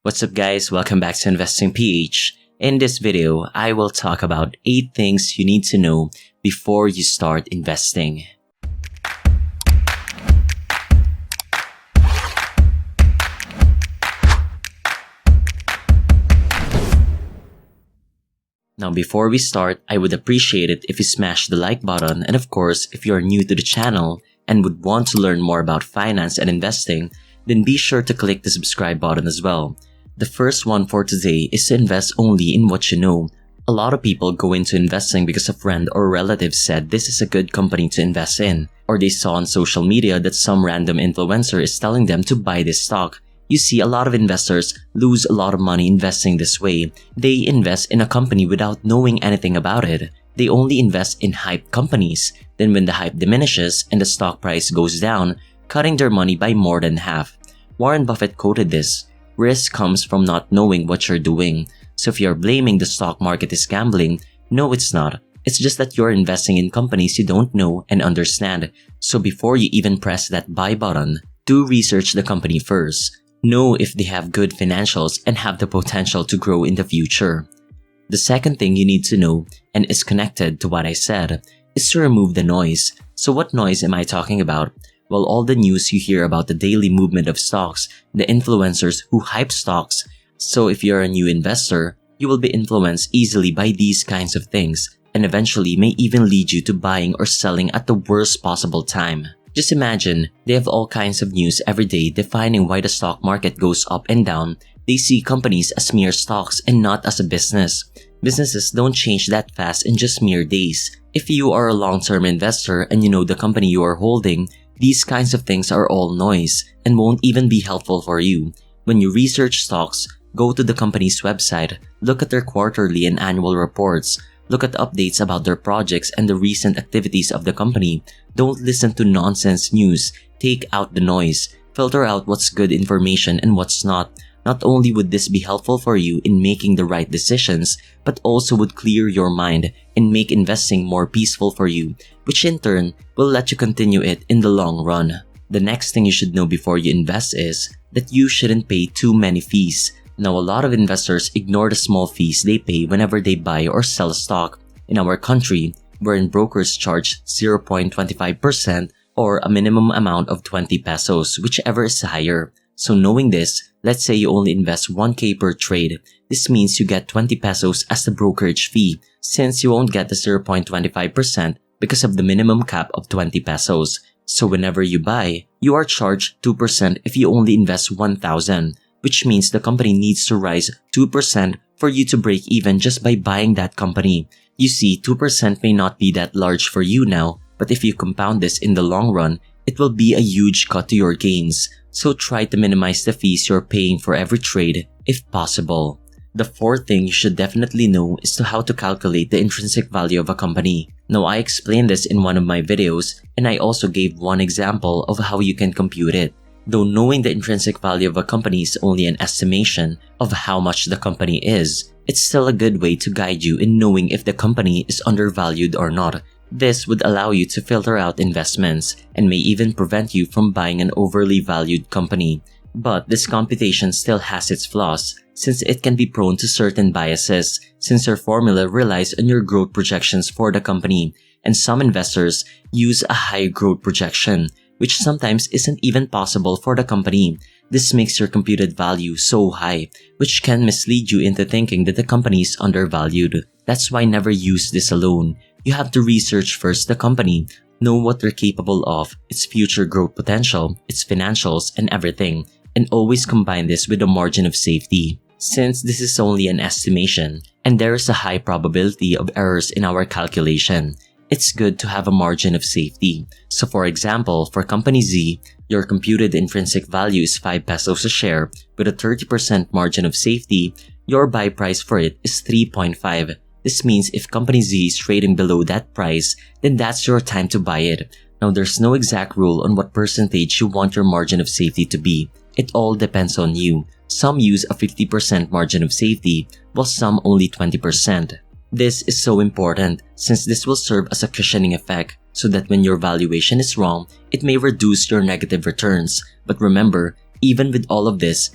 What's up guys, welcome back to InvestingPH. In this video, I will talk about 8 things you need to know before you start investing. Now before we start, I would appreciate it if you smash the like button, and of course, if you are new to the channel and would want to learn more about finance and investing, then be sure to click the subscribe button as well. The first one for today is to invest only in what you know. A lot of people go into investing because a friend or relative said this is a good company to invest in, or they saw on social media that some random influencer is telling them to buy this stock. You see, a lot of investors lose a lot of money investing this way. They invest in a company without knowing anything about it. They only invest in hype companies. Then when the hype diminishes and the stock price goes down, cutting their money by more than half. Warren Buffett quoted this, "Risk comes from not knowing what you're doing." So if you're blaming the stock market is gambling, no it's not. It's just that you're investing in companies you don't know and understand. So before you even press that buy button, do research the company first. Know if they have good financials and have the potential to grow in the future. The second thing you need to know, and is connected to what I said, is to remove the noise. So what noise am I talking about? Well, all the news you hear about the daily movement of stocks, the influencers who hype stocks. So if you're a new investor, you will be influenced easily by these kinds of things, and eventually may even lead you to buying or selling at the worst possible time. Just imagine, they have all kinds of news every day defining why the stock market goes up and down. They see companies as mere stocks and not as a business. Businesses don't change that fast in just mere days. If you are a long-term investor and you know the company you are holding, these kinds of things are all noise and won't even be helpful for you. When you research stocks, go to the company's website, look at their quarterly and annual reports, look at updates about their projects and the recent activities of the company. Don't listen to nonsense news. Take out the noise. Filter out what's good information and what's not. Not only would this be helpful for you in making the right decisions, but also would clear your mind and make investing more peaceful for you, which in turn will let you continue it in the long run. The next thing you should know before you invest is that you shouldn't pay too many fees. Now, a lot of investors ignore the small fees they pay whenever they buy or sell a stock. In our country, wherein brokers charge 0.25% or a minimum amount of 20 pesos, whichever is higher. So knowing this, let's say you only invest 1k per trade. This means you get 20 pesos as the brokerage fee, since you won't get the 0.25% because of the minimum cap of 20 pesos. So whenever you buy, you are charged 2% if you only invest 1,000, which means the company needs to rise 2% for you to break even just by buying that company. You see, 2% may not be that large for you now, but if you compound this in the long run, it will be a huge cut to your gains. So try to minimize the fees you're paying for every trade if possible. The fourth thing you should definitely know is how to calculate the intrinsic value of a company. Now, I explained this in one of my videos, and I also gave one example of how you can compute it. Though knowing the intrinsic value of a company is only an estimation of how much the company is, it's still a good way to guide you in knowing if the company is undervalued or not. This would allow you to filter out investments and may even prevent you from buying an overly valued company. But this computation still has its flaws, since it can be prone to certain biases, since your formula relies on your growth projections for the company, and some investors use a high growth projection, which sometimes isn't even possible for the company. This makes your computed value so high, which can mislead you into thinking that the company is undervalued. That's why never use this alone. You have to research first the company, know what they're capable of, its future growth potential, its financials, and everything, and always combine this with a margin of safety. Since this is only an estimation, and there is a high probability of errors in our calculation, it's good to have a margin of safety. So for example, for company Z, your computed intrinsic value is 5 pesos a share. With a 30% margin of safety, your buy price for it is 3.5. This means if company Z is trading below that price, then that's your time to buy it. Now, there's no exact rule on what percentage you want your margin of safety to be. It all depends on you. Some use a 50% margin of safety, while some only 20%. This is so important since this will serve as a cushioning effect so that when your valuation is wrong, it may reduce your negative returns. But remember, even with all of this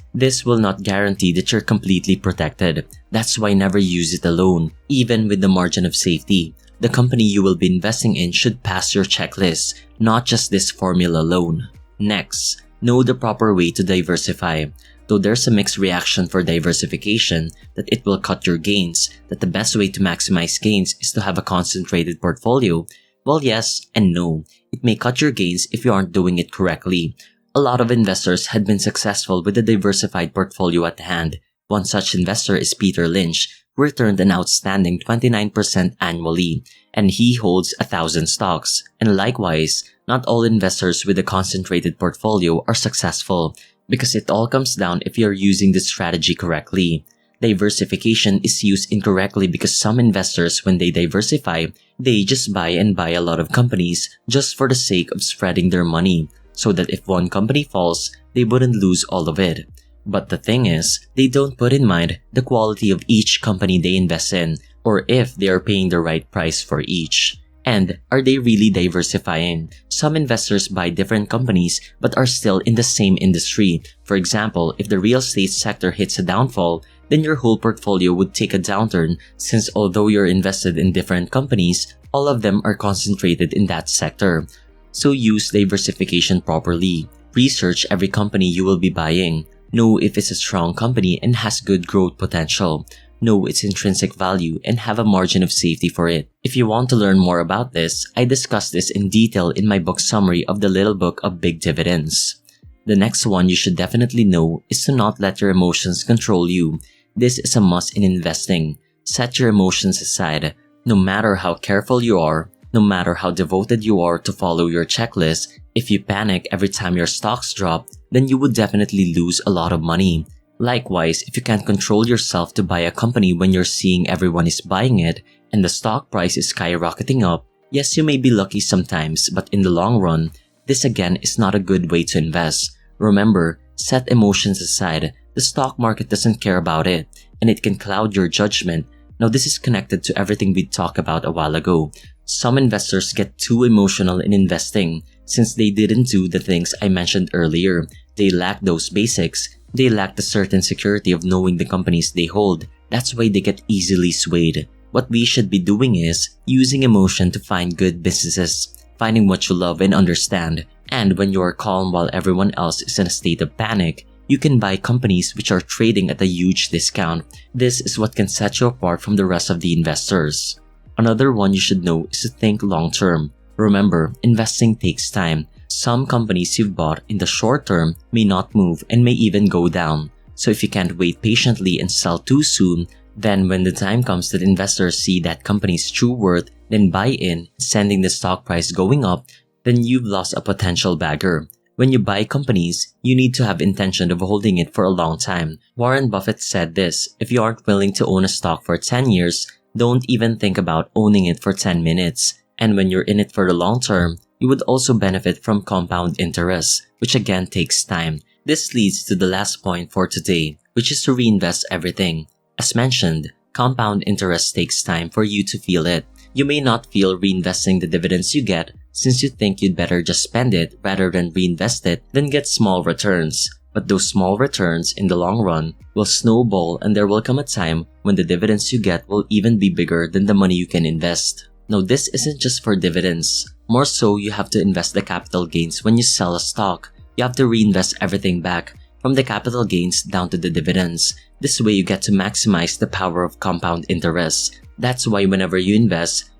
will not guarantee that you're completely protected. That's why never use it alone, even with the margin of safety. The company you will be investing in should pass your checklist, not just this formula alone. Next, know the proper way to diversify. Though there's a mixed reaction for diversification, that it will cut your gains, that the best way to maximize gains is to have a concentrated portfolio. Well, yes and no. It may cut your gains if you aren't doing it correctly. A lot of investors had been successful with a diversified portfolio at hand. One such investor is Peter Lynch, who returned an outstanding 29% annually, and he holds 1,000 stocks. And likewise, not all investors with a concentrated portfolio are successful, because it all comes down if you're using the strategy correctly. Diversification is used incorrectly because some investors, when they diversify, they just buy a lot of companies just for the sake of spreading their money, so that if one company falls, they wouldn't lose all of it. But the thing is, they don't put in mind the quality of each company they invest in, or if they are paying the right price for each. And are they really diversifying? Some investors buy different companies but are still in the same industry. For example, if the real estate sector hits a downfall, then your whole portfolio would take a downturn, since although you're invested in different companies, all of them are concentrated in that sector. So use diversification properly. Research every company you will be buying. Know if it's a strong company and has good growth potential. Know its intrinsic value and have a margin of safety for it. If you want to learn more about this, I discuss this in detail in my book summary of the Little Book of Big Dividends. The next one you should definitely know is to not let your emotions control you. This is a must in investing. Set your emotions aside. No matter how careful you are, no matter how devoted you are to follow your checklist, if you panic every time your stocks drop, then you would definitely lose a lot of money. Likewise, if you can't control yourself to buy a company when you're seeing everyone is buying it and the stock price is skyrocketing up, yes, you may be lucky sometimes, but in the long run, this again is not a good way to invest. Remember, set emotions aside. The stock market doesn't care about it, and it can cloud your judgment. Now, this is connected to everything we talked about a while ago. Some investors get too emotional in investing since they didn't do the things I mentioned earlier. They lack those basics. They lack the certain security of knowing the companies they hold. That's why they get easily swayed. What we should be doing is using emotion to find good businesses, finding what you love and understand. And when you are calm while everyone else is in a state of panic, you can buy companies which are trading at a huge discount. This is what can set you apart from the rest of the investors. Another one you should know is to think long term. Remember, investing takes time. Some companies you've bought in the short term may not move and may even go down. So if you can't wait patiently and sell too soon, then when the time comes that investors see that company's true worth, then buy in, sending the stock price going up, then you've lost a potential bagger. When you buy companies, you need to have intention of holding it for a long time. Warren Buffett said this, if you aren't willing to own a stock for 10 years, don't even think about owning it for 10 minutes. And when you're in it for the long term, you would also benefit from compound interest, which again takes time. This leads to the last point for today, which is to reinvest everything. As mentioned, compound interest takes time for you to feel it. You may not feel reinvesting the dividends you get since you think you'd better just spend it rather than reinvest it, then get small returns. But those small returns in the long run will snowball, and there will come a time when the dividends you get will even be bigger than the money you can invest. Now, this isn't just for dividends. More so, you have to invest the capital gains when you sell a stock. You have to reinvest everything back, from the capital gains down to the dividends. This way, you get to maximize the power of compound interest. That's why whenever you invest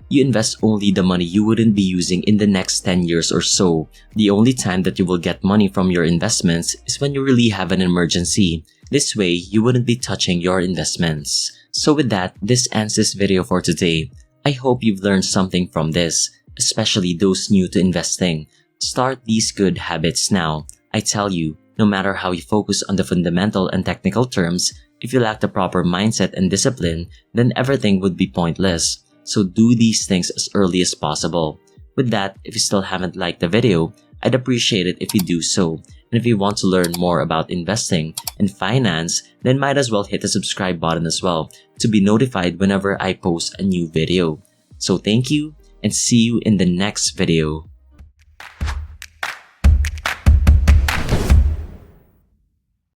only the money you wouldn't be using in the next 10 years or so. The only time that you will get money from your investments is when you really have an emergency. This way, you wouldn't be touching your investments. So with that, this ends this video for today. I hope you've learned something from this, especially those new to investing. Start these good habits now. I tell you, no matter how you focus on the fundamental and technical terms, if you lack the proper mindset and discipline, then everything would be pointless. So do these things as early as possible. With that, if you still haven't liked the video, I'd appreciate it if you do so. And if you want to learn more about investing and finance, then might as well hit the subscribe button as well to be notified whenever I post a new video. So thank you and see you in the next video.